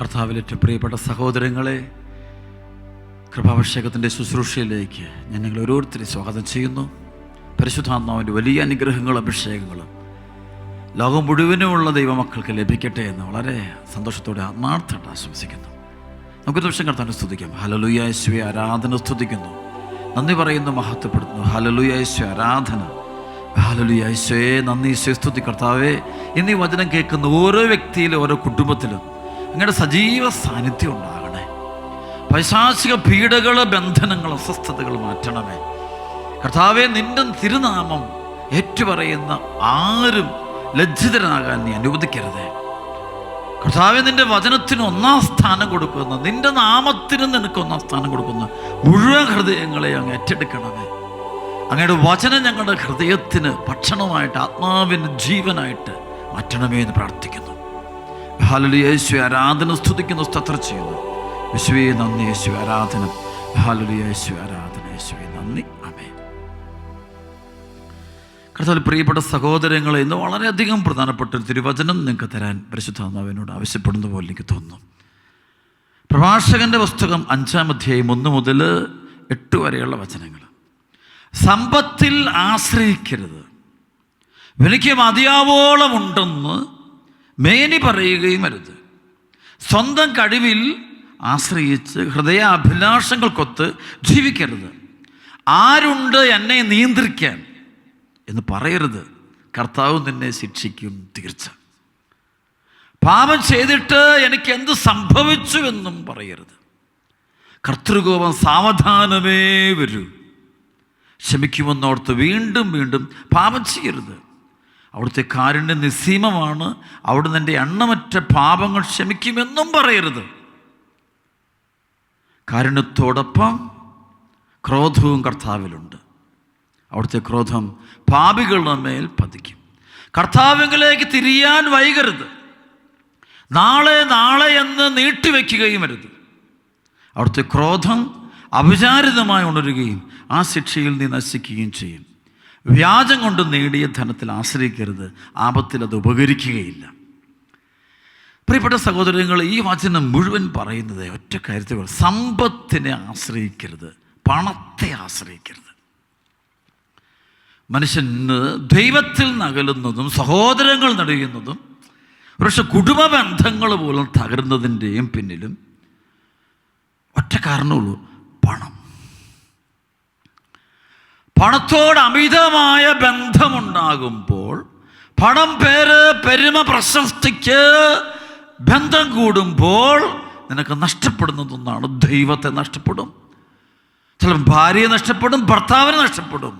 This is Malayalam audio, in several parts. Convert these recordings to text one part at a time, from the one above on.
കർത്താവിലേറ്റവും പ്രിയപ്പെട്ട സഹോദരങ്ങളെ, കൃപാഭിഷേകത്തിൻ്റെ ശുശ്രൂഷയിലേക്ക് ഞാൻ നിങ്ങൾ ഓരോരുത്തരെയും സ്വാഗതം ചെയ്യുന്നു. പരിശുദ്ധാത്മാവിൻ്റെ വലിയ അനുഗ്രഹങ്ങളും അഭിഷേകങ്ങളും ലോകം മുഴുവനുമുള്ള ദൈവമക്കൾക്ക് ലഭിക്കട്ടെ എന്ന് വളരെ സന്തോഷത്തോടെ ആത്മാർത്ഥമായിട്ട് ആശംസിക്കുന്നു. നമുക്ക് നിമിഷം കർത്താവിനെ സ്തുതിക്കാം. ഹല്ലേലൂയ യേശുവേ, ആരാധന സ്തുതിക്കുന്നു, നന്ദി പറയുന്നു, മഹത്വപ്പെടുത്തുന്നു. ഹല്ലേലൂയ യേശുവേ, ആരാധന. ഹല്ലേലൂയ യേശുവേ, നന്ദി യേശുവേ, സ്തുതി. കർത്താവേ, ഇന്ന് ഈ വചനം കേൾക്കുന്ന ഓരോ വ്യക്തിയിലും ഓരോ കുടുംബത്തിലും നിങ്ങളുടെ സജീവ സാന്നിധ്യം ഉണ്ടാകണേ. പൈശാചിക പീഡകൾ, ബന്ധനങ്ങൾ, അസ്വസ്ഥതകൾ മാറ്റണമേ. കർത്താവേ, നിന്റെ തിരുനാമം ഏറ്റുപറയുന്ന ആരും ലജ്ജിതരാകാൻ നീ അനുവദിക്കരുതേ. കർത്താവേ, നിന്റെ വചനത്തിന് ഒന്നാം സ്ഥാനം കൊടുക്കുന്ന, നിന്റെ നാമത്തിന് നിനക്ക് ഒന്നാം സ്ഥാനം കൊടുക്കുന്ന മുഴുവൻ ഹൃദയങ്ങളെ അങ്ങ് ഏറ്റെടുക്കണമേ. അങ്ങയുടെ വചനം ഞങ്ങളുടെ ഹൃദയത്തിന് ഭക്ഷണമായിട്ട്, ആത്മാവിന് ജീവനായിട്ട് മാറ്റണമേ എന്ന് പ്രാർത്ഥിക്കുന്നു. ഹല്ലേലൂയ യേശുവേ, ആരാധന സ്തുതിക്കുന്നു, സ്തോത്രം ചെയ്യുന്നു. യേശുവേ നന്ദി, യേശുവേ ആരാധന. ഹല്ലേലൂയ യേശുവേ, ആരാധന. യേശുവേ നന്ദി. ആമേൻ. കർത്താവിൽ പ്രിയപ്പെട്ട സഹോദരങ്ങളെ, ഇന്ന് വളരെയധികം പ്രധാനപ്പെട്ട ഒരു തിരുവചനം നിങ്ങൾക്ക് തരാൻ പരിശുദ്ധാത്മാവിനോട് ആവശ്യപ്പെടുന്ന പോലെ എനിക്ക് തോന്നുന്നു. പ്രഭാഷകന്റെ പുസ്തകം 5-ാം അധ്യായം 1 മുതൽ 8 വരെയുള്ള വചനങ്ങൾ. സമ്പത്തിൽ ആശ്രയിക്കരുത്, എനിക്ക് മതിയാവോളം ഉണ്ടെന്ന് മേനി പറയുകയും അരുത്. സ്വന്തം കഴിവിൽ ആശ്രയിച്ച് ഹൃദയാഭിലാഷങ്ങൾക്കൊത്ത് ജീവിക്കരുത്. ആരുണ്ട് എന്നെ നിയന്ത്രിക്കാൻ എന്ന് പറയരുത്, കർത്താവ് നിന്നെ ശിക്ഷിക്കും തീർച്ച. പാപം ചെയ്തിട്ട് എനിക്ക് എന്ത് സംഭവിച്ചു എന്നും പറയരുത്. കർത്തൃകോപം സാവധാനമേ വരൂ. ക്ഷമിക്കുമെന്നോർത്ത് വീണ്ടും വീണ്ടും പാപം ചെയ്യരുത്. അവിടുത്തെ കാരുണ്യം നിസ്സീമമാണ്. അവിടുന്ന് എൻ്റെ എണ്ണമറ്റ പാപങ്ങൾ ക്ഷമിക്കുമെന്നും പറയരുത്. കാരുണ്യത്തോടൊപ്പം ക്രോധവും കർത്താവിലുണ്ട്. അവിടുത്തെ ക്രോധം പാപികളുടെ മേൽ പതിക്കും. കർത്താവിലേക്ക് തിരിയാൻ വൈകരുത്. നാളെ നാളെ എന്ന് നീട്ടിവെക്കുകയും അരുത്. അവിടുത്തെ ക്രോധം അവിചാരിതമായി ഉണരുകയും ആ ശിക്ഷയിൽ നീ നശിക്കുകയും ചെയ്യും. വ്യാജം കൊണ്ട് നേടിയ ധനത്തിൽ ആശ്രയിക്കരുത്, ആപത്തിൽ അത് ഉപകരിക്കുകയില്ല. പ്രിയപ്പെട്ട സഹോദരങ്ങൾ, ഈ വചനം മുഴുവൻ പറയുന്നത് ഒറ്റ കാര്യത്തിൽ, സമ്പത്തിനെ ആശ്രയിക്കരുത്, പണത്തെ ആശ്രയിക്കരുത്. മനുഷ്യന് ദൈവത്തിൽ നകലുന്നതും സഹോദരങ്ങൾ നടുന്നതും പക്ഷെ കുടുംബ ബന്ധങ്ങൾ പോലും തകരുന്നതിൻ്റെയും പിന്നിലും ഒറ്റ കാരണമുള്ളൂ: പണം. പണത്തോട് അമിതമായ ബന്ധമുണ്ടാകുമ്പോൾ, പണം, പേര്, പെരുമ, പ്രശസ്തിക്ക് ബന്ധം കൂടുമ്പോൾ നിനക്ക് നഷ്ടപ്പെടുന്നതൊന്നാണ് ദൈവത്തെ നഷ്ടപ്പെടും. ചിലപ്പോൾ ഭാര്യയെ നഷ്ടപ്പെടും, ഭർത്താവിനെ നഷ്ടപ്പെടും,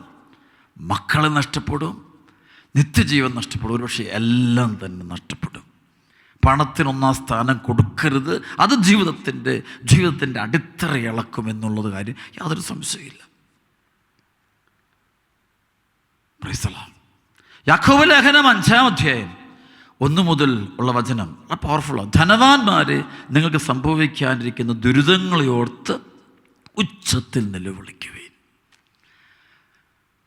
മക്കളെ നഷ്ടപ്പെടും, നിത്യജീവൻ നഷ്ടപ്പെടും, ഒരുപക്ഷെ എല്ലാം തന്നെ നഷ്ടപ്പെടും. പണത്തിന് ഒന്നാം സ്ഥാനം കൊടുക്കരുത്. അത് ജീവിതത്തിൻ്റെ അടിത്തറ ഇളക്കുമെന്നുള്ളത് കാര്യം യാതൊരു സംശയമില്ല. യാക്കോബ് ലേഖനം 5-ാം അധ്യായം 1 മുതൽ ഉള്ള വചനം പവർഫുള്ളാണ്. ധനവാന്മാരെ, നിങ്ങൾക്ക് സംഭവിക്കാനിരിക്കുന്ന ദുരിതങ്ങളെ ഓർത്ത് ഉച്ചത്തിൽ നിലവിളിക്കുവിൻ.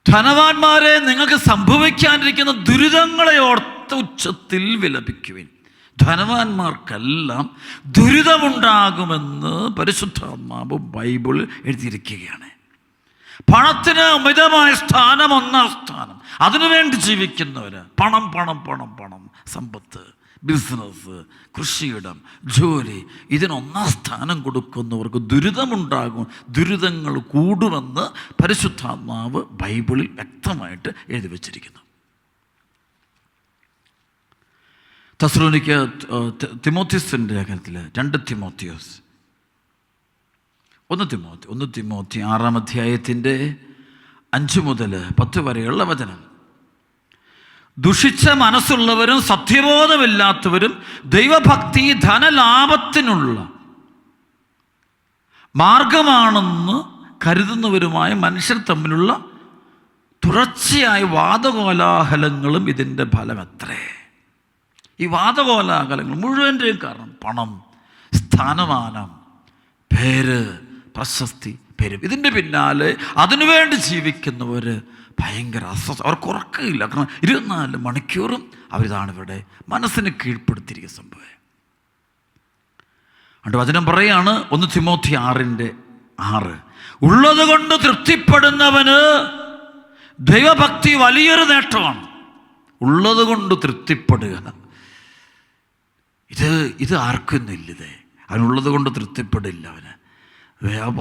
ധനവാന്മാരെ, നിങ്ങൾക്ക് സംഭവിക്കാനിരിക്കുന്ന ദുരിതങ്ങളെ ഓർത്ത് ഉച്ചത്തിൽ വിലപിക്കുവിൻ. ധനവാന്മാർക്കെല്ലാം ദുരിതമുണ്ടാകുമെന്ന് പരിശുദ്ധാത്മാവ് ബൈബിൾ എഴുതിയിരിക്കുകയാണ്. പണത്തിന് അമിതമായ സ്ഥാനം, ഒന്നാം സ്ഥാനം. അതിനുവേണ്ടി ജീവിക്കുന്നവര് പണം പണം പണം പണം, സമ്പത്ത്, ബിസിനസ്, കൃഷിയിടം, ജോലി, ഇതിനൊന്നാം സ്ഥാനം കൊടുക്കുന്നവർക്ക് ദുരിതമുണ്ടാകും, ദുരിതങ്ങൾ കൂടുമെന്ന് പരിശുദ്ധാത്മാവ് ബൈബിളിൽ വ്യക്തമായിട്ട് എഴുതി വച്ചിരിക്കുന്നു. തെസ്സലോനിക്ക തിമോത്തിയോസിൻ്റെ ലേഖനത്തിൽ 2 തിമോത്തിയോസ് 1 തിമോത്തി 6-ാം അധ്യായത്തിൻ്റെ 5 മുതൽ 10 വരെയുള്ള വചനം. ദുഷിച്ച മനസ്സുള്ളവരും സത്യബോധമില്ലാത്തവരും ദൈവഭക്തി ധനലാഭത്തിനുള്ള മാർഗമാണെന്ന് കരുതുന്നവരുമായ മനുഷ്യർ തമ്മിലുള്ള തുടർച്ചയായ വാദകോലാഹലങ്ങളും ഇതിൻ്റെ ഫലമത്രേ. ഈ വാദകോലാഹലങ്ങൾ മുഴുവൻ്റെയും കാരണം പണം, സ്ഥാനമാനം, പേര്, പ്രശസ്തി, പെരും. ഇതിൻ്റെ പിന്നാലെ അതിനുവേണ്ടി ജീവിക്കുന്നവർ ഭയങ്കര അസ്വസ്ഥ. അവർക്ക് ഉറക്കമില്ല. കാരണം 24 മണിക്കൂറും അവരിതാണ് ഇവിടെ മനസ്സിനെ കീഴ്പ്പെടുത്തിയിരിക്കുന്ന സംഭവം. അതുകൊണ്ട് വചനം പറയാണ് 1 തിമോത്തി 6:6, ഉള്ളത് കൊണ്ട് തൃപ്തിപ്പെടുന്നവന് ദൈവഭക്തി വലിയൊരു നേട്ടമാണ്. ഉള്ളത് കൊണ്ട് തൃപ്തിപ്പെടുക, ഇത് ആർക്കൊന്നുമില്ലതേ. അവനുള്ളത് കൊണ്ട് തൃപ്തിപ്പെടില്ല,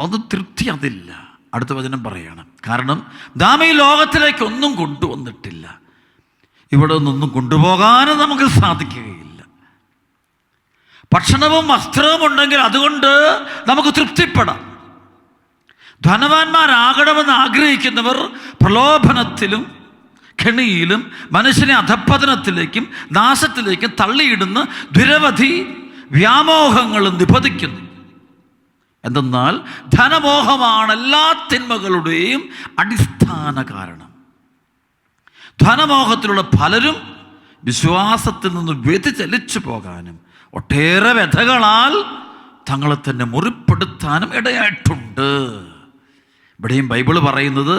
അത് തൃപ്തി അതില്ല. അടുത്ത വചനം പറയാണ്, കാരണം നാം ഈ ലോകത്തിലേക്ക് ഒന്നും കൊണ്ടുവന്നിട്ടില്ല, ഇവിടെ നിന്നൊന്നും കൊണ്ടുപോകാനും നമുക്ക് സാധിക്കുകയില്ല. ഭക്ഷണവും വസ്ത്രവും ഉണ്ടെങ്കിൽ അതുകൊണ്ട് നമുക്ക് തൃപ്തിപ്പെടാം. ധനവാന്മാരാകണമെന്ന് ആഗ്രഹിക്കുന്നവർ പ്രലോഭനത്തിലും കെണിയിലും മനുഷ്യനെ അധപ്പതനത്തിലേക്കും നാശത്തിലേക്കും തള്ളിയിടുന്ന നിരവധി വ്യാമോഹങ്ങളും നിപതിക്കുന്നു. എന്തെന്നാൽ ധനമോഹമാണ് എല്ലാ തിന്മകളുടെയും അടിസ്ഥാന കാരണം. ധനമോഹത്തിലുള്ള പലരും വിശ്വാസത്തിൽ നിന്ന് വ്യതിചലിച്ചു പോകാനും ഒട്ടേറെ വ്യഥകളാൽ തങ്ങളെ തന്നെ മുറിപ്പെടുത്താനും ഇടയായിട്ടുണ്ട്. ഇവിടെയും ബൈബിൾ പറയുന്നത്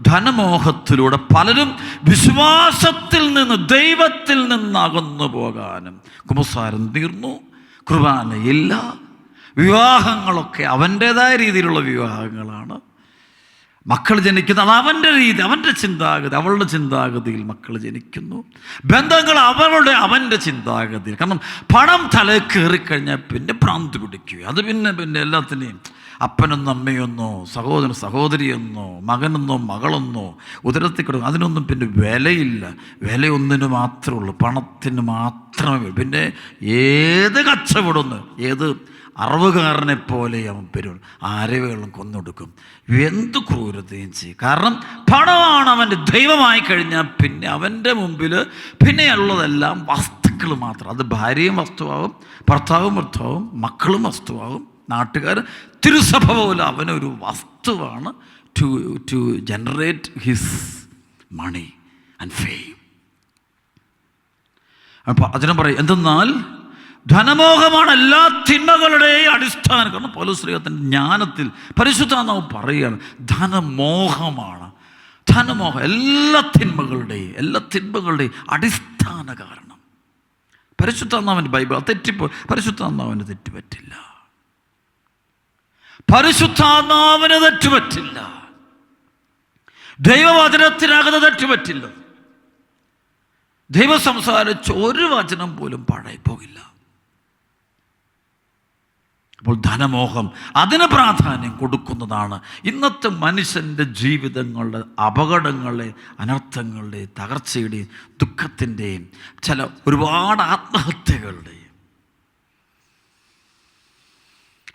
ധനമോഹത്തിലൂടെ പലരും വിശ്വാസത്തിൽ നിന്ന് ദൈവത്തിൽ നിന്ന് അകന്നു പോകാനും, കുമ്പസാരം തീർന്നു, കുർബാനയില്ല, വിവാഹങ്ങളൊക്കെ അവൻ്റേതായ രീതിയിലുള്ള വിവാഹങ്ങളാണ്, മക്കൾ ജനിക്കുന്നത് അത് അവൻ്റെ രീതി, അവൻ്റെ ചിന്താഗതി, അവളുടെ ചിന്താഗതിയിൽ മക്കൾ ജനിക്കുന്നു, ബന്ധങ്ങൾ അവൻ്റെ ചിന്താഗതിയിൽ. കാരണം പണം തലയിൽ കയറിക്കഴിഞ്ഞാൽ പിന്നെ ഭ്രാന്ത് പിടിക്കുക. അത് പിന്നെ എല്ലാത്തിനെയും അപ്പനെന്നോ അമ്മയൊന്നോ സഹോദരൻ സഹോദരിയെന്നോ മകനെന്നോ മകളെന്നോ ഉദരത്തിൽ കിടക്കും, അതിനൊന്നും പിന്നെ വിലയില്ല. വിലയൊന്നിന് മാത്രമേ ഉള്ളൂ, പണത്തിന് മാത്രമേ. പിന്നെ ഏത് കച്ചവടമൊന്ന്, ഏത് അറവുകാരനെ പോലെ അവൻ പെരും ആരവകളും കൊന്നൊടുക്കും, എന്ത് ക്രൂരതയും ചെയ്യും. കാരണം പണമാണ് അവൻ്റെ ദൈവമായി കഴിഞ്ഞാൽ പിന്നെ അവൻ്റെ മുമ്പിൽ പിന്നെയുള്ളതെല്ലാം വസ്തുക്കൾ മാത്രം. അത് ഭാര്യയും വസ്തുവാകും, ഭർത്താവും ഭർത്താവും, മക്കളും വസ്തുവാകും, നാട്ടുകാർ, തിരുസഭ പോലെ അവനൊരു വസ്തുവാണ് to generate his money and fame. അപ്പോൾ അതിനെ പറയും, എന്തെന്നാൽ ധനമോഹമാണ് എല്ലാ തിന്മകളുടെയും അടിസ്ഥാനം. കാരണം പൗലോസ്ലീഹത്തിന്റെ ജ്ഞാനത്തിൽ പരിശുദ്ധാത്മാവ് പറയുകയാണ്, ധനമോഹമാണ്. ധനമോഹം എല്ലാ തിന്മകളുടെയും അടിസ്ഥാന കാരണം. പരിശുദ്ധാത്മാവിൻ്റെ ബൈബിൾ പരിശുദ്ധാത്മാവിന് തെറ്റുപറ്റില്ല, പരിശുദ്ധാത്മാവിന് തെറ്റുപറ്റില്ല, ദൈവവചനത്തിനകത്ത് തെറ്റുപറ്റില്ല. ദൈവം സംസാരിച്ച ഒരു വചനം പോലും പാഴായി പോകില്ല. അപ്പോൾ ധനമോഹം അതിന് പ്രാധാന്യം കൊടുക്കുന്നതാണ് ഇന്നത്തെ മനുഷ്യൻ്റെ ജീവിതങ്ങളുടെ അപകടങ്ങളുടെ, അനർത്ഥങ്ങളുടെയും തകർച്ചയുടെയും ദുഃഖത്തിൻ്റെയും ഒരുപാട് ആത്മഹത്യകളുടെയും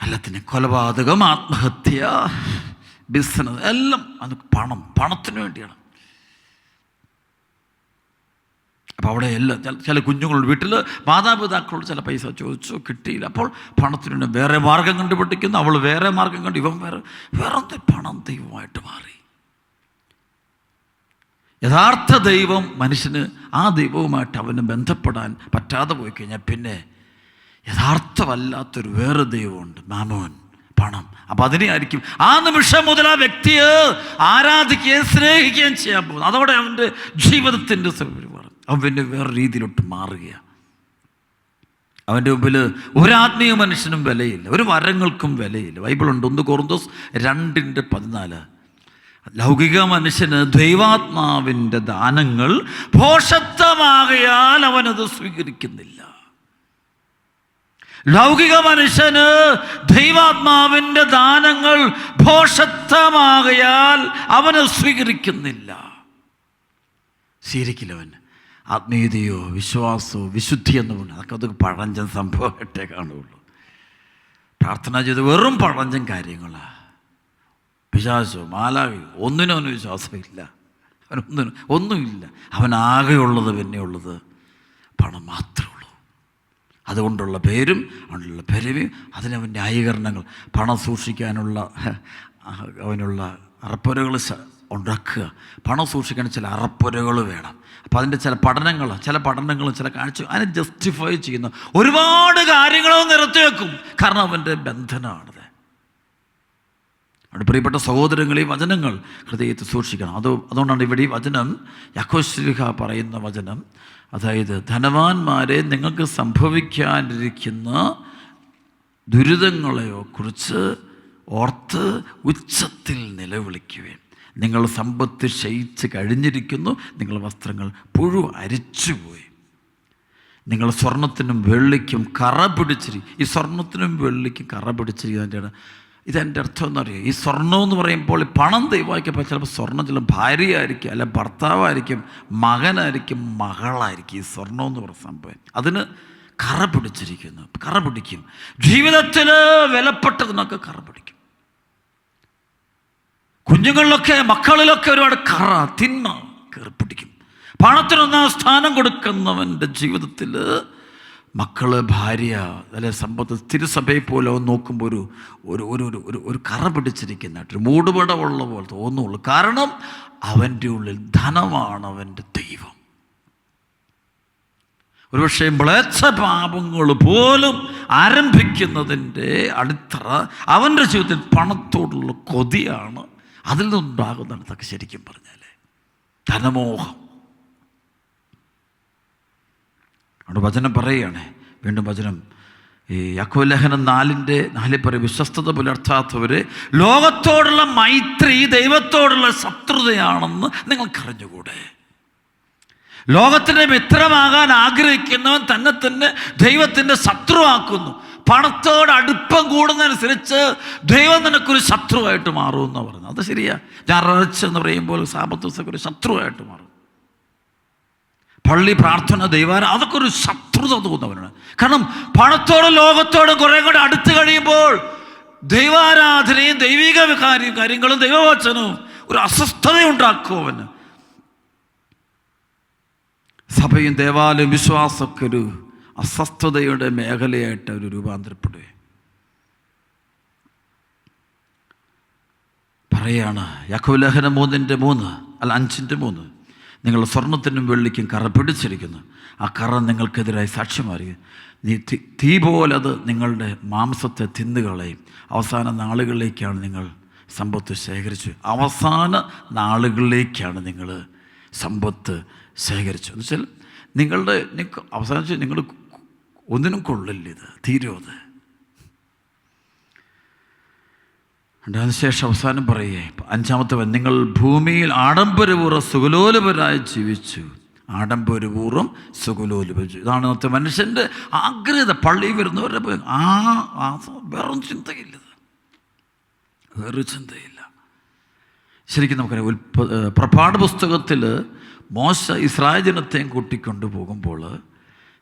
എല്ലാത്തിനും കൊലപാതകം, ആത്മഹത്യ, ബിസിനസ് എല്ലാം അത് പണത്തിന് വേണ്ടിയാണ്. അപ്പോൾ അവിടെ എല്ലാം ചില കുഞ്ഞുങ്ങളുടെ വീട്ടിൽ മാതാപിതാക്കളോട് ചില പൈസ ചോദിച്ചു, കിട്ടിയില്ല. അപ്പോൾ പണത്തിന് വേറെ മാർഗം കണ്ടുപിടിക്കുന്നു, അവൾ വേറെ മാർഗം കണ്ടു, ഇവൻ വേറെ പണം ദൈവമായിട്ട് മാറി. യഥാർത്ഥ ദൈവം മനുഷ്യന് ആ ദൈവവുമായിട്ട് അവന് ബന്ധപ്പെടാൻ പറ്റാതെ പോയി കഴിഞ്ഞാൽ പിന്നെ യഥാർത്ഥമല്ലാത്തൊരു വേറെ ദൈവമുണ്ട്, മാമോൻ, പണം. അപ്പം അതിനെ ആയിരിക്കും ആ നിമിഷം മുതൽ ആ വ്യക്തിയെ ആരാധിക്കുകയും സ്നേഹിക്കുകയും ചെയ്യാൻ പോകുന്നത്. അതോടെ അവൻ്റെ ജീവിതത്തിൻ്റെ അവൻ പിന്നെ വേറെ രീതിയിലോട്ട് മാറുകയാണ്. അവൻ്റെ മുമ്പിൽ ഒരാത്മീയ മനുഷ്യനും വിലയില്ല, ഒരു വരങ്ങൾക്കും വിലയില്ല. ബൈബിളുണ്ട് 1 കൊറിന്തോസ് 2:14, ലൗകിക മനുഷ്യന് ദൈവാത്മാവിൻ്റെ ദാനങ്ങൾ ഭോഷത്വമാകയാൽ അവനത് സ്വീകരിക്കുന്നില്ല. ലൗകിക മനുഷ്യന് ദൈവാത്മാവിൻ്റെ ദാനങ്ങൾ ഭോഷത്വമാകയാൽ അവന് സ്വീകരിക്കുന്നില്ല. സ്വീകരിക്കില്ലവൻ ആത്മീയതയോ വിശ്വാസമോ വിശുദ്ധി എന്ന് പറഞ്ഞാൽ അതൊക്കെ പഴഞ്ചൻ സംഭവമായിട്ടേ കാണുള്ളൂ. പ്രാർത്ഥന ചെയ്ത് വെറും പഴഞ്ചൻ കാര്യങ്ങളാണ്. വിശ്വാസമോ മാലാകയോ ഒന്നിനും അവന് വിശ്വാസമില്ല, ഒന്നുമില്ല. അവനാകെയുള്ളത് പിന്നെയുള്ളത് പണം മാത്രമേ ഉള്ളൂ. അതുകൊണ്ടുള്ള പേരും അവനുള്ള പെരുമയും അതിനവൻ ന്യായീകരണങ്ങൾ, പണം സൂക്ഷിക്കാനുള്ള അവനുള്ള അറപ്പുരകൾ ഉണ്ടാക്കുക. പണം സൂക്ഷിക്കാൻ ചില അറപ്പുരകൾ വേണം. അപ്പോൾ അതിൻ്റെ ചില പഠനങ്ങളും ചില കാഴ്ച അതിനെ ജസ്റ്റിഫൈ ചെയ്യുന്ന ഒരുപാട് കാര്യങ്ങളും നിരത്തി വെക്കും. കാരണം അവൻ്റെ ബന്ധനമാണത്. അവിടെ പ്രിയപ്പെട്ട സഹോദരങ്ങൾ, ഈ വചനങ്ങൾ ഹൃദയത്തിൽ സൂക്ഷിക്കണം. അതുകൊണ്ടാണ് ഇവിടെ ഈ വചനം, യാക്കോബ് ശ്ലീഹ പറയുന്ന വചനം, അതായത് ധനവാന്മാരെ നിങ്ങൾക്ക് സംഭവിക്കാനിരിക്കുന്ന ദുരിതങ്ങളെയോ കുറിച്ച് ഓർത്ത് ഉച്ചത്തിൽ നിലവിളിക്കുവേൻ. നിങ്ങൾ സമ്പത്ത് ക്ഷയിച്ച് കഴിഞ്ഞിരിക്കുന്നു, നിങ്ങളുടെ വസ്ത്രങ്ങൾ പുഴു അരിച്ചുപോയി. നിങ്ങൾ സ്വർണത്തിനും വെള്ളിക്കും കറ പിടിച്ചിരിക്കും. ഈ സ്വർണത്തിനും വെള്ളിക്കും കറ പിടിച്ചിരിക്കുന്നതിൻ്റെ ഇതെൻ്റെ അർത്ഥം എന്നറിയാം. ഈ സ്വർണം എന്ന് പറയുമ്പോൾ പണം ദൈവമാക്കിയപ്പോൾ ചിലപ്പോൾ സ്വർണം ചില ഭാര്യയായിരിക്കും, അല്ല ഭർത്താവായിരിക്കും, മകനായിരിക്കും, മകളായിരിക്കും. ഈ സ്വർണം എന്ന് പറയുന്ന സംഭവം അതിന് കറ പിടിച്ചിരിക്കുന്നു, കറ പിടിക്കും. ജീവിതത്തിൽ വിലപ്പെട്ടതിനൊക്കെ കറ പിടിക്കും. കുഞ്ഞുങ്ങളിലൊക്കെ മക്കളിലൊക്കെ ഒരുപാട് കറ, തിന്മ കയറിപ്പിടിക്കും. പണത്തിനൊന്നാം സ്ഥാനം കൊടുക്കുന്നവൻ്റെ ജീവിതത്തിൽ മക്കള്, ഭാര്യ, അല്ലെ സമ്പത്ത്, തിരുസഭയെ പോലെ നോക്കുമ്പോൾ ഒരു ഒരു ഒരു ഒരു കറ പിടിച്ചിരിക്കുന്നതായിട്ട് ഒരു മൂടുപടമുള്ള പോലെ തോന്നുള്ളൂ. കാരണം അവൻ്റെ ഉള്ളിൽ ധനമാണ് അവൻ്റെ ദൈവം. ഒരുപക്ഷെ മ്ലേച്ഛ പാപങ്ങൾ പോലും ആരംഭിക്കുന്നതിൻ്റെ അടിത്തറ അവൻ്റെ ജീവിതത്തിൽ പണത്തോടുള്ള കൊതിയാണ്. അതിൽ നിന്നുണ്ടാകുന്നതാണ് ഇതൊക്കെ ശരിക്കും പറഞ്ഞാൽ ധനമോഹം. അവിടെ വചനം പറയുകയാണ്, വീണ്ടും വചനം ഈ യാക്കോബ് ലേഖനം 4:4 പറയും, വിശ്വസ്തത പുലർത്താത്തവർ ലോകത്തോടുള്ള മൈത്രി ദൈവത്തോടുള്ള ശത്രുതയാണെന്ന് നിങ്ങൾക്കറിഞ്ഞുകൂടെ. ലോകത്തിൻ്റെ മിത്രമാകാൻ ആഗ്രഹിക്കുന്നവൻ തന്നെ ദൈവത്തിൻ്റെ ശത്രുവാക്കുന്നു. പണത്തോട് അടുപ്പം കൂടുന്നതനുസരിച്ച് ദൈവം നിനക്കൊരു ശത്രുവായിട്ട് മാറുമെന്നാണ് പറയുന്നത്. അത് ശരിയാ. ഞായറാഴ്ച എന്ന് പറയുമ്പോൾ സാബത്ത് ദിവസമൊക്കെ ഒരു ശത്രുവായിട്ട് മാറും. പള്ളി, പ്രാർത്ഥന, ദൈവാരാധന, അതൊക്കെ ഒരു ശത്രുത തോന്നുന്നവനാണ്. കാരണം പണത്തോടും ലോകത്തോടും കുറേ കൂടെ അടുത്ത് കഴിയുമ്പോൾ ദൈവാരാധനയും ദൈവിക കാര്യങ്ങളും ദൈവവചനവും ഒരു അസ്വസ്ഥതയുണ്ടാക്കും അവന്. സഭയും ദേവാലയം വിശ്വാസമൊക്കെ ഒരു അസ്വസ്ഥതയുടെ മേഖലയായിട്ട് അവർ രൂപാന്തരപ്പെടുക. പറയാണ് യാക്കോബ് ലേഖനം 5:3, നിങ്ങൾ സ്വർണത്തിനും വെള്ളിക്കും കറ പിടിച്ചിരിക്കുന്നു, ആ കറ നിങ്ങൾക്കെതിരായി സാക്ഷ്യമാറി. തീ പോലെ അത് നിങ്ങളുടെ മാംസത്തെ തിന്നുകളയും. അവസാന നാളുകളിലേക്കാണ് നിങ്ങൾ സമ്പത്ത് ശേഖരിച്ചു. അവസാന നാളുകളിലേക്കാണ് നിങ്ങൾ സമ്പത്ത് ശേഖരിച്ചു എന്ന് വെച്ചാൽ അവസാനിച്ച് നിങ്ങൾ ഒന്നിനും കൊള്ളില്ല, ഇത് തീരുമത്. അതിനുശേഷം അവസാനം പറയുകയെ 5-ാമത്തെ, നിങ്ങൾ ഭൂമിയിൽ ആഡംബരപൂർവ്വം സുഖലോലുപരായി ജീവിച്ചു. ആഡംബരപൂർവ്വം സുഖലോലുപരിച്ചു. ഇതാണ് ഇന്നത്തെ മനുഷ്യൻ്റെ ആഗ്രഹം. പള്ളി വരുന്നവരുടെ വേറൊന്നും ചിന്തയില്ല, വേറൊരു ചിന്തയില്ല. ശരിക്കും നമുക്കറിയാം, പുറപ്പാട് പുസ്തകത്തിൽ മോശ ഇസ്രായേൽ ജനത്തെയും കൂട്ടിക്കൊണ്ടു പോകുമ്പോൾ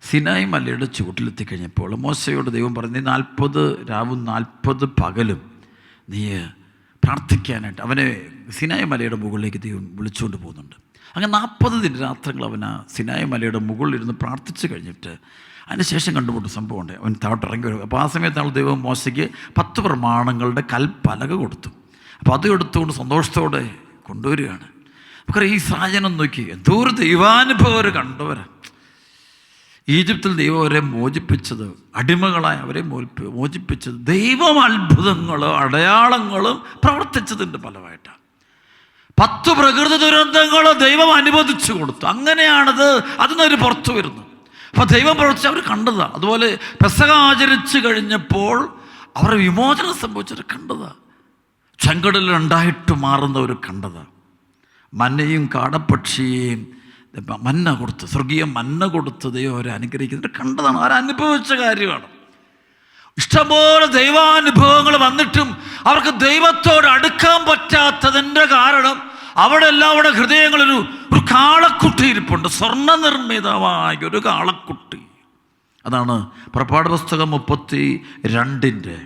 സിനായി മലയുടെ ചുവട്ടിലെത്തിക്കഴിഞ്ഞപ്പോൾ മോശയോട് ദൈവം പറഞ്ഞു, 40 രാവും 40 പകലും നീ പ്രാർത്ഥിക്കാനായിട്ട് അവനെ സിനായി മലയുടെ മുകളിലേക്ക് ദൈവം വിളിച്ചുകൊണ്ട് പോകുന്നുണ്ട്. അങ്ങനെ 40 ദിനരാത്രങ്ങൾ അവൻ ആ സിനായി മലയുടെ മുകളിലിരുന്ന് പ്രാർത്ഥിച്ചു കഴിഞ്ഞിട്ട് അതിന് ശേഷം കണ്ടുപോട്ട് സംഭവമുണ്ട്. അവൻ താഴോട്ടിറങ്ങി വരും. അപ്പോൾ ആ സമയത്താണ് ദൈവം മോശയ്ക്ക് 10 പ്രമാണങ്ങളുടെ കൽപ്പലക കൊടുത്തു. അപ്പോൾ അത് എടുത്തുകൊണ്ട് സന്തോഷത്തോടെ കൊണ്ടുവരികയാണ്. നമുക്കറിയാം, ഈ സാഹചര്യം നോക്കി എന്തോ ഒരു ദൈവാനുഭവം അവർ കണ്ടവരാ. ഈജിപ്തിൽ ദൈവം അവരെ മോചിപ്പിച്ചത്, അടിമകളായി അവരെ മോചിപ്പിച്ചത് ദൈവം അത്ഭുതങ്ങളും അടയാളങ്ങളും പ്രവർത്തിച്ചതിൻ്റെ ഫലമായിട്ടാണ്. 10 പ്രകൃതി ദുരന്തങ്ങൾ ദൈവം അനുവദിച്ചു കൊടുത്തു. അങ്ങനെയാണത് അതിനൊരു പുറത്തു വരുന്നു. അപ്പോൾ ദൈവം പ്രവർത്തിച്ച് അവർ കണ്ടതാണ്. അതുപോലെ പെസഹ ആചരിച്ചു കഴിഞ്ഞപ്പോൾ അവരുടെ വിമോചനം സംഭവിച്ചവർ കണ്ടതാണ്. ചെങ്കടൽ 2 മാറുന്നവർ കണ്ടതാണ്. മന്നയും കാടപ്പക്ഷിയെയും മന്ന കൊടുത്ത്, സ്വർഗീയ മന്ന കൊടുത്ത് ദൈവം അവരെ അനുഗ്രഹിക്കുന്നത് കണ്ടതാണ്. അവരനുഭവിച്ച കാര്യമാണ്. ഇഷ്ടംപോലെ ദൈവാനുഭവങ്ങൾ വന്നിട്ടും അവർക്ക് ദൈവത്തോട് അടുക്കാൻ പറ്റാത്തതിൻ്റെ കാരണം അവിടെ എല്ലാവരുടെ ഹൃദയങ്ങളൊരു കാളക്കുട്ടി ഇരിപ്പുണ്ട്, സ്വർണ്ണ നിർമ്മിതമായ ഒരു കാളക്കുട്ടി. അതാണ് പുറപ്പാട് പുസ്തകം 32:2-3.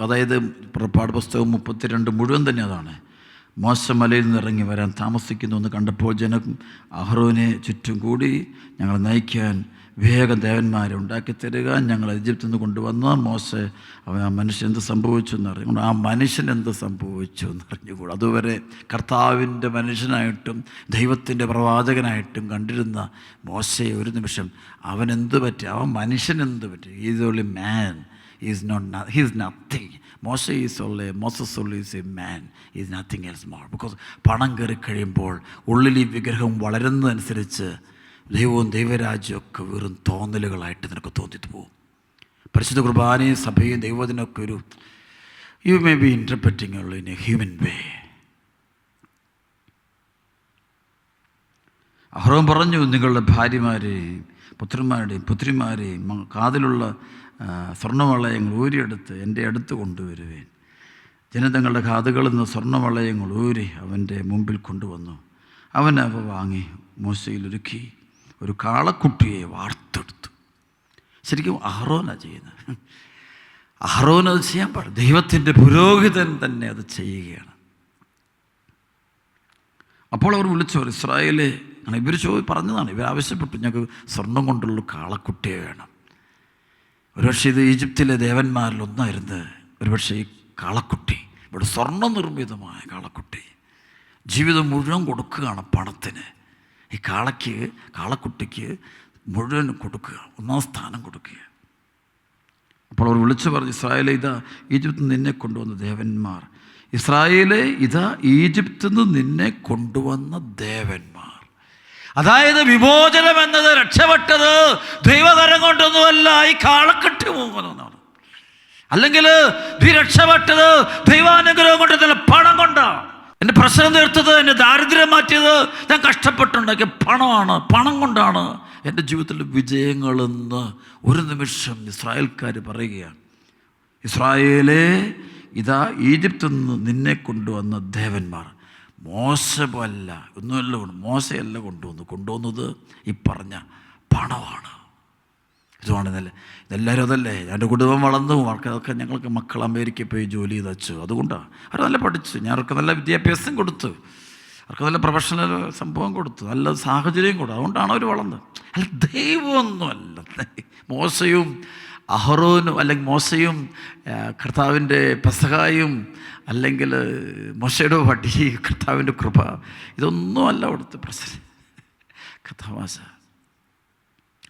അതായത് പുറപ്പാട് പുസ്തകം 32 മുഴുവൻ തന്നെ അതാണ്. മോശ മലയിൽ നിന്ന് ഇറങ്ങി വരാൻ താമസിക്കുന്നു എന്ന് കണ്ടപ്പോൾ ജനം അഹ്റോനെ ചുറ്റും കൂടി, ഞങ്ങൾ നയിക്കാൻ വേഗം ദേവന്മാരെ ഉണ്ടാക്കി തരിക, ഞങ്ങൾ ഈജിപ്തിൽ നിന്ന് കൊണ്ടുവന്ന മോശ ആ മനുഷ്യൻ എന്ത് സംഭവിച്ചു എന്നറിഞ്ഞു. ആ മനുഷ്യൻ എന്ത് സംഭവിച്ചു എന്നറിഞ്ഞുകൂടാ. അതുവരെ കർത്താവിൻ്റെ മനുഷ്യനായിട്ടും ദൈവത്തിൻ്റെ പ്രവാചകനായിട്ടും കണ്ടിരുന്ന മോശയെ ഒരു നിമിഷം അവനെന്ത് പറ്റി, അവൻ മനുഷ്യൻ എന്ത് പറ്റി? Is only man, is nothing. Moses only is a man, he is nothing else more. Because പണം കയറി കഴിയുമ്പോൾ ഉള്ളിൽ ഈ വിഗ്രഹം വളരുന്നതനുസരിച്ച് ദൈവവും ദൈവരാജ്യമൊക്കെ വെറും തോന്നലുകളായിട്ട് നിനക്ക് തോന്നിട്ട് പോകും. പരിശുദ്ധ കുർബാനയും സഭയും ദൈവത്തിനൊക്കെ ഒരു യു മേ ബി ഇൻ്റർപ്രറ്റിംഗ് ഉള്ളൂ ഇൻ എ ഹ്യൂമൻ വേ. അഹ്റോൻ പറഞ്ഞു, നിങ്ങളുടെ ഭാര്യമാരെയും പുത്രന്മാരുടെയും പുത്രിമാരെയും കാതിലുള്ള സ്വർണ്ണവളയങ്ങൾ ഊരിയെടുത്ത് എൻ്റെ അടുത്ത് കൊണ്ടുവരുവേൻ. ജനതങ്ങളുടെ കാതുകളിൽ നിന്ന് സ്വർണ്ണവളയങ്ങൾ ഊരി അവൻ്റെ മുമ്പിൽ കൊണ്ടുവന്നു. അവൻ അവ വാങ്ങി മോശയിലൊരുക്കി ഒരു കാളക്കുട്ടിയെ വാർത്തെടുത്തു. ശരിക്കും അഹ്റോനാണ് ചെയ്യുന്നത്. അഹ്റോൻ അത് ചെയ്യാൻ പാടില്ല. ദൈവത്തിൻ്റെ പുരോഹിതൻ തന്നെ അത് ചെയ്യുകയാണ്. അപ്പോൾ അവർ വിളിച്ചവർ ഇസ്രായേലെ, ഇവർ പറഞ്ഞതാണ്, ഇവർ ആവശ്യപ്പെട്ടു, ഞങ്ങൾക്ക് സ്വർണം കൊണ്ടുള്ള കാളക്കുട്ടിയെ വേണം. ഒരുപക്ഷെ ഇത് ഈജിപ്തിലെ ദേവന്മാരിൽ ഒന്നായിരുന്നു ഒരുപക്ഷെ ഈ കാളക്കുട്ടി. ഇവിടെ സ്വർണ്ണ നിർമ്മിതമായ കാളക്കുട്ടി. ജീവിതം മുഴുവൻ കൊടുക്കുകയാണ് പണത്തിന്. ഈ കാളക്കുട്ടിക്ക് മുഴുവൻ കൊടുക്കുക, ഒന്നാം സ്ഥാനം കൊടുക്കുക. അപ്പോൾ അവർ വിളിച്ചു പറഞ്ഞു, ഇസ്രായേലെ, ഇതാ ഈജിപ്തിൽ നിന്ന് നിന്നെ കൊണ്ടുവന്ന ദേവന്മാർ. ഇസ്രായേലെ, ഇതാ ഈജിപ്തിൽ നിന്ന് നിന്നെ കൊണ്ടുവന്ന ദേവന്മാർ. അതായത് വിമോചനം എന്നത്, രക്ഷപ്പെട്ടത് ദൈവകരം കൊണ്ടൊന്നുമല്ല, ഈ കാളക്കെട്ടി പോകുന്നതാണ്. അല്ലെങ്കിൽ നീ രക്ഷപ്പെട്ടത് ദൈവാനുഗ്രഹം കൊണ്ട്, തന്നെ പണം കൊണ്ടാണ്. എൻ്റെ പ്രശ്നം തീർത്തത്, എൻ്റെ ദാരിദ്ര്യം മാറ്റിയത് ഞാൻ കഷ്ടപ്പെട്ടുണ്ടാക്കിയ പണമാണ്, പണം കൊണ്ടാണ് എൻ്റെ ജീവിതത്തിലെ വിജയങ്ങളെന്ന് ഒരു നിമിഷം ഇസ്രായേൽക്കാർ പറയുകയാണ്. ഇസ്രായേലേ, ഇതാ ഈജിപ്തിൽ നിന്ന് നിന്നെ കൊണ്ടുവന്ന ദേവന്മാർ. മോശമല്ല, ഒന്നുമല്ല, മോശയല്ല കൊണ്ടുവന്നത് ഈ പറഞ്ഞ പണമാണ്. ഇതെല്ലാവരും അതല്ലേ. എൻ്റെ കുടുംബം വളർന്നു, അതൊക്കെ ഞങ്ങൾക്ക് മക്കൾ അമേരിക്കയിൽ പോയി ജോലി ചെയ്ത് വെച്ചു. അതുകൊണ്ടാണ് അവർ നല്ല പഠിച്ചു, ഞാൻ അവർക്ക് നല്ല വിദ്യാഭ്യാസം കൊടുത്തു, അവർക്ക് നല്ല പ്രൊഫഷണൽ സംഭവം കൊടുത്തു, നല്ല സാഹചര്യം കൊടുത്തു. അതുകൊണ്ടാണ് അവർ വളർന്നത്. അല്ല, ദൈവമൊന്നുമല്ല. മോശയും അഹ്റോനും, അല്ലെങ്കിൽ മോശയും കർത്താവിൻ്റെ പെസഹായും, അല്ലെങ്കിൽ മോശയുടെ വടി, കർത്താവിൻ്റെ കൃപ, ഇതൊന്നുമല്ല അവിടുത്തെ പ്രശ്നം. തമാശ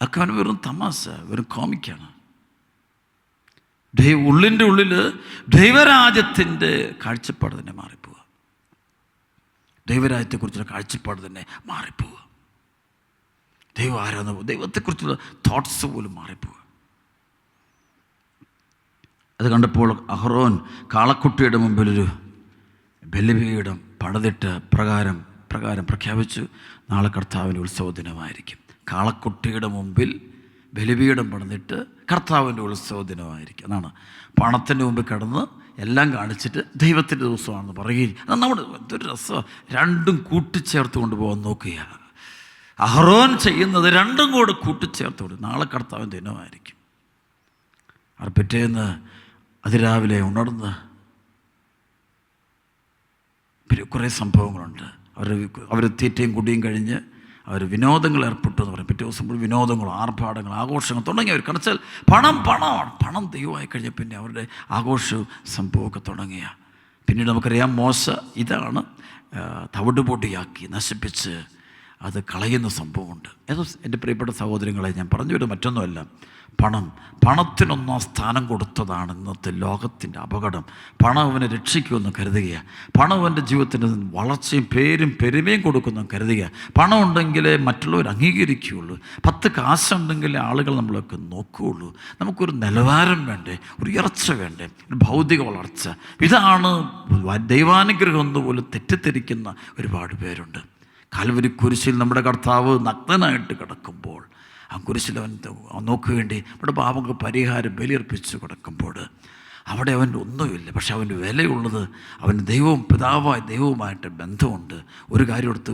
ഒക്കെ അവന് വെറും തമാശ, വെറും കോമിക്കാണ്. ഉള്ളിൻ്റെ ഉള്ളിൽ ദൈവരാജ്യത്തിൻ്റെ കാഴ്ചപ്പാട് തന്നെ മാറിപ്പോവുക. ദൈവരാജ്യത്തെക്കുറിച്ചുള്ള കാഴ്ചപ്പാട് തന്നെ മാറിപ്പോവുക. ദൈവം ആരാധന, ദൈവത്തെക്കുറിച്ചുള്ള തോട്ട്സ് പോലും മാറിപ്പോവുക. അത് കണ്ടപ്പോൾ അഹ്റോൻ കാളക്കുട്ടിയുടെ മുമ്പിലൊരു ബലിപീഠം പണിതിട്ട് പ്രകാരം പ്രഖ്യാപിച്ചു, നാളെ കർത്താവിൻ്റെ ഉത്സവ ദിനമായിരിക്കും. കാളക്കുട്ടിയുടെ മുമ്പിൽ ബലിപീഠം പണിതിട്ട് കർത്താവിൻ്റെ ഉത്സവ ദിനമായിരിക്കും എന്നാണ്. പണത്തിൻ്റെ മുമ്പിൽ കിടന്ന് എല്ലാം കാണിച്ചിട്ട് ദൈവത്തിൻ്റെ ദിവസമാണെന്ന് പറയുകയും, അത് നമ്മുടെ എന്തൊരു രസമാണ്. രണ്ടും കൂട്ടിച്ചേർത്ത് കൊണ്ടുപോകാൻ നോക്കുക. അഹ്റോൻ ചെയ്യുന്നത് രണ്ടും കൂടെ കൂട്ടിച്ചേർത്ത് കൊണ്ട് നാളെ കർത്താവിൻ്റെ ദിനമായിരിക്കും. അവർ പിറ്റേന്ന് അതിരാവിലെ ഉണർന്ന് പിന്നെ കുറേ സംഭവങ്ങളുണ്ട്. അവർ തീറ്റയും കുടിയും കഴിഞ്ഞ് അവർ വിനോദങ്ങൾ ഏർപ്പെട്ടു എന്ന് പറയും. പിറ്റേ ദിവസം വിനോദങ്ങളും ആർഭാടങ്ങൾ ആഘോഷങ്ങൾ തുടങ്ങി. അവർ കണച്ചാൽ പണമാണ്. പണം ദൈവമായി കഴിഞ്ഞ പിന്നെ അവരുടെ ആഘോഷവും സംഭവമൊക്കെ തുടങ്ങിയ. പിന്നീട് നമുക്കറിയാം, മോശ ഇതാണ് തവിടുപൊടിയാക്കി നശിപ്പിച്ച് അത് കളയുന്ന സംഭവമുണ്ട്. ഏതോ എൻ്റെ പ്രിയപ്പെട്ട സഹോദരങ്ങളെ, ഞാൻ പറഞ്ഞു വരുന്നത് മറ്റൊന്നുമല്ല, പണത്തിനൊന്നാം സ്ഥാനം കൊടുത്തതാണ് ഇന്നത്തെ ലോകത്തിൻ്റെ അപകടം. പണം അവനെ രക്ഷിക്കുമെന്ന് കരുതുകയാണ്. പണം അവൻ്റെ ജീവിതത്തിന് വളർച്ചയും പേരും പെരുമയും കൊടുക്കുമെന്ന് കരുതുക. പണം ഉണ്ടെങ്കിലേ മറ്റുള്ളവർ അംഗീകരിക്കുകയുള്ളൂ. 10 കാശുണ്ടെങ്കിലേ ആളുകൾ നമ്മളൊക്കെ നോക്കുകയുള്ളൂ. നമുക്കൊരു നിലവാരം വേണ്ടേ, ഒരു ഉയർച്ച വേണ്ടേ, ഒരു ഭൗതിക വളർച്ച. ഇതാണ് ദൈവാനുഗ്രഹം എന്നുപോലും തെറ്റിദ്ധരിക്കുന്ന ഒരുപാട് പേരുണ്ട്. കാൽവരി കുരിശിൽ നമ്മുടെ കർത്താവ് നഗ്നനായിട്ട് കിടക്കുമ്പോൾ, ആ കുരിശിൽ അവൻ നോക്ക് വേണ്ടി നമ്മുടെ പാപങ്ങൾക്ക് പരിഹാരം ബലിയർപ്പിച്ച് കിടക്കുമ്പോൾ അവിടെ അവൻ്റെ ഒന്നുമില്ല. പക്ഷെ അവൻ്റെ വിലയുള്ളത് അവന് ദൈവവും പിതാവായ ദൈവവുമായിട്ട് ബന്ധമുണ്ട്. ഒരു കാര്യം എടുത്ത്,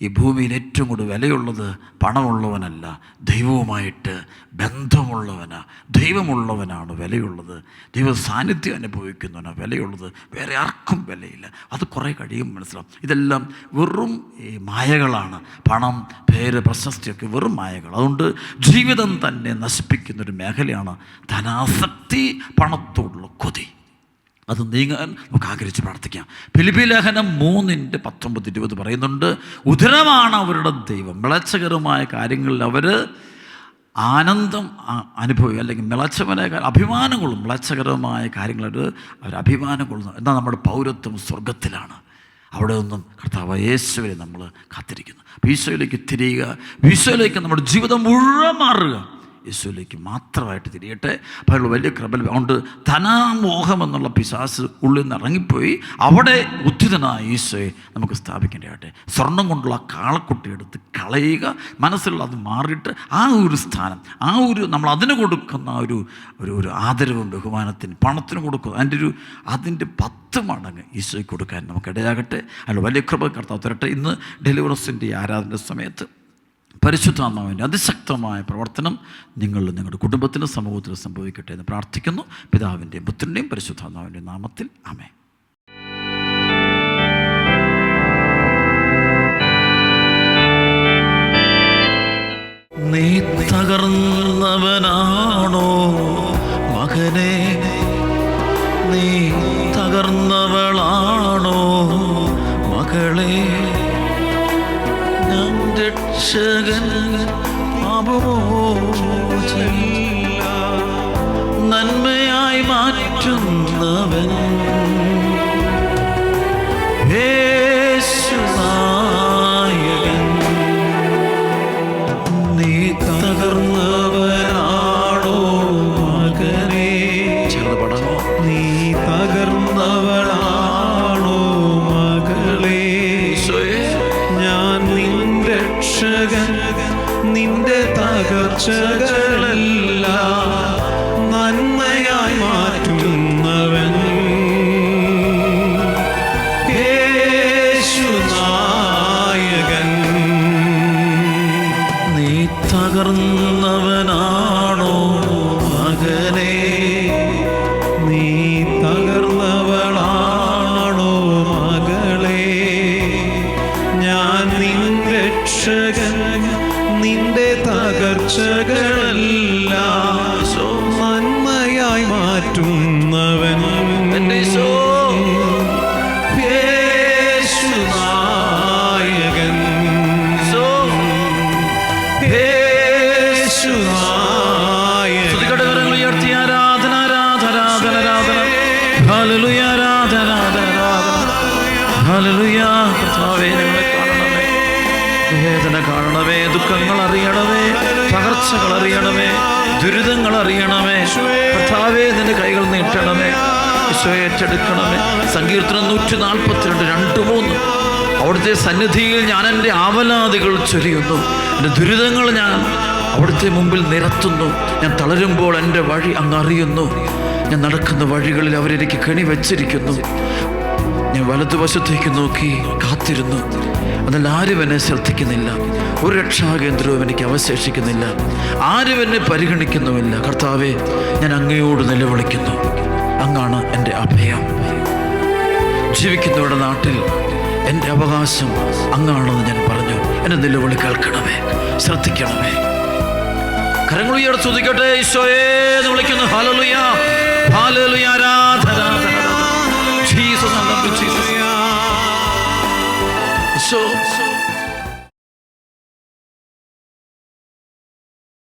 ഈ ഭൂമിയിൽ ഏറ്റവും കൂടുതൽ വിലയുള്ളത് പണമുള്ളവനല്ല, ദൈവവുമായിട്ട് ബന്ധമുള്ളവനാണ്. ദൈവമുള്ളവനാണ് വിലയുള്ളത്. ദൈവ സാന്നിധ്യം അനുഭവിക്കുന്നവനാണ് വിലയുള്ളത്. വേറെ ആർക്കും വിലയില്ല. അത് കുറേ കഴിയും മനസ്സിലാവും. ഇതെല്ലാം വെറും ഈ മായകളാണ്. പണം, പേര്, പ്രശസ്തിയൊക്കെ വെറും മായകൾ. അതുകൊണ്ട് ജീവിതം തന്നെ നശിപ്പിക്കുന്നൊരു മേഖലയാണ് ധനാസക്തി, പണത്തോടുള്ള കൊതി. അത് നീങ്ങാൻ നമുക്ക് ആഗ്രഹിച്ച് പ്രാർത്ഥിക്കാം. ഫിലിപ്പി ലേഖനം 3:19-20 പറയുന്നുണ്ട്, ഉദരമാണ് അവരുടെ ദൈവം. വിളച്ചകരമായ കാര്യങ്ങളിൽ അവർ ആനന്ദം അനുഭവിക്കും, അല്ലെങ്കിൽ മിളച്ചവനായ അഭിമാനം കൊള്ളും. മിളച്ചകരമായ കാര്യങ്ങൾ അവർ അഭിമാനം കൊള്ളുന്നു. എന്നാൽ നമ്മുടെ പൗരത്വം സ്വർഗത്തിലാണ്. അവിടെ നിന്നും കർത്താവ് യേശുവിനെ നമ്മൾ കാത്തിരിക്കുന്നു. ഈശോയിലേക്ക് തിരിയുക, ഈശോയിലേക്ക് നമ്മുടെ ജീവിതം മുഴുവൻ മാറുക, യേശുവിലേക്ക് മാത്രമായിട്ട് തിരിയട്ടെ. അപ്പോൾ വലിയ കൃപ. അതുകൊണ്ട് ധനാമോഹം എന്നുള്ള പിശാച് ഉള്ളിൽ നിന്ന് ഇറങ്ങിപ്പോയി അവിടെ ഉദ്ധിതനായ ഈശോയെ നമുക്ക് സ്ഥാപിക്കേണ്ടതായിട്ട് സ്വർണം കൊണ്ടുള്ള കാളക്കുട്ടി എടുത്ത് കളയുക, മനസ്സിലുള്ള അത് മാറിയിട്ട് ആ ഒരു സ്ഥാനം, ആ ഒരു നമ്മൾ അതിന് കൊടുക്കുന്ന ഒരു ഒരു ആദരവും ബഹുമാനത്തിന് പണത്തിന് കൊടുക്കുക, അതിൻ്റെ 10 മടങ്ങ് ഈശോയ്ക്ക് കൊടുക്കാൻ നമുക്കിടയാകട്ടെ. അതിൽ വലിയ കൃപ കർത്താവ് തരട്ടെ. ഇന്ന് ഡെലിവറൻസിൻ്റെ ആരാധന സമയത്ത് പരിശുദ്ധാത്മാവിൻ്റെ അതിശക്തമായ പ്രവർത്തനം നിങ്ങളുടെ കുടുംബത്തിനും സമൂഹത്തിനും സംഭവിക്കട്ടെ എന്ന് പ്രാർത്ഥിക്കുന്നു. പിതാവിൻ്റെയും പുത്രൻ്റെയും പരിശുദ്ധാത്മാവിൻ്റെയും നാമത്തിൽ ആമേൻ. നീ തകർന്നവനാണോ മകനെ, നീ തകർന്നവളാണോ മകളെ, രക്ഷകൻ പാപമോചന നന്മയായി മാറ്റുന്നവൻ യേശുനായകൻ. നീ തകർന്നവനാണോ മകനെ, നീ തകർന്നവനാണോ മകളെ, ഞാൻ നിന്റെ രക്ഷകൻ, നിന്റെ തകർച്ചകളെല്ലാം നന്മയായി മാറ്റുന്നവൻ യേശുനായകൻ. നീ തകർന്നവനാണോ മകനെ, നീ തകർന്നവളാണോ മകളെ, ഞാൻ നിന്റെ രക്ഷകൻ, നിന്റെ തകർച്ചകളെല്ലാം നന്മയായി മാറ്റുന്നവൻ യേശുനായകൻ. ഉയർത്തി ആരാധന ആരാധന ആരാധന, ഹല്ലേലൂയ ആരാധന ആരാധന, ഹല്ലേലൂയ. കർത്താവേ, ഞങ്ങളെ കാണണമേ, വേദന കാണണമേ, ദുഃഖങ്ങൾ അറിയണമേ, പകർച്ചകൾ അറിയണമേ, ദുരിതങ്ങൾ അറിയണമേ. കർത്താവേ, നിന്റെ കൈകൾ നീട്ടണമേ, ഈശോയെ ഏറ്റെടുക്കണമേ. സങ്കീർത്തനം 142, 2-3. അവിടുത്തെ സന്നിധിയിൽ ഞാൻ എൻ്റെ ആവലാദികൾ ചൊരിയുന്നു, എൻ്റെ ദുരിതങ്ങൾ ഞാൻ അവിടുത്തെ മുമ്പിൽ നിരത്തുന്നു. ഞാൻ തളരുമ്പോൾ എൻ്റെ വഴി അങ്ങ് അറിയുന്നു. ഞാൻ നടക്കുന്ന വഴികളിൽ അവരെനിക്ക് കെണി വെച്ചിരിക്കുന്നു. ഞാൻ വലതുവശത്തേക്ക് നോക്കി കാത്തിരുന്നു, എന്നാൽ ആരും എന്നെ ശ്രദ്ധിക്കുന്നില്ല. ഒരു രക്ഷാകേന്ദ്രവും എനിക്ക് അവശേഷിക്കുന്നില്ല. ആരും എന്നെ പരിഗണിക്കുന്നുമില്ല. കർത്താവേ, ഞാൻ അങ്ങയോട് നിലവിളിക്കുന്നു. അങ്ങാണ് എൻ്റെ അഭയം. ജീവിക്കുന്നവരുടെ നാട്ടിൽ എൻ്റെ അവകാശം അങ്ങാണെന്ന് ഞാൻ പറഞ്ഞു. എൻ്റെ നിലവിളി കേൾക്കണമേ, ശ്രദ്ധിക്കണമേ. കരങ്ങൾ ഉയർത്തി സ്തുതിക്കട്ടെ. ഈശോയെ എന്ന് വിളിക്കുന്നു.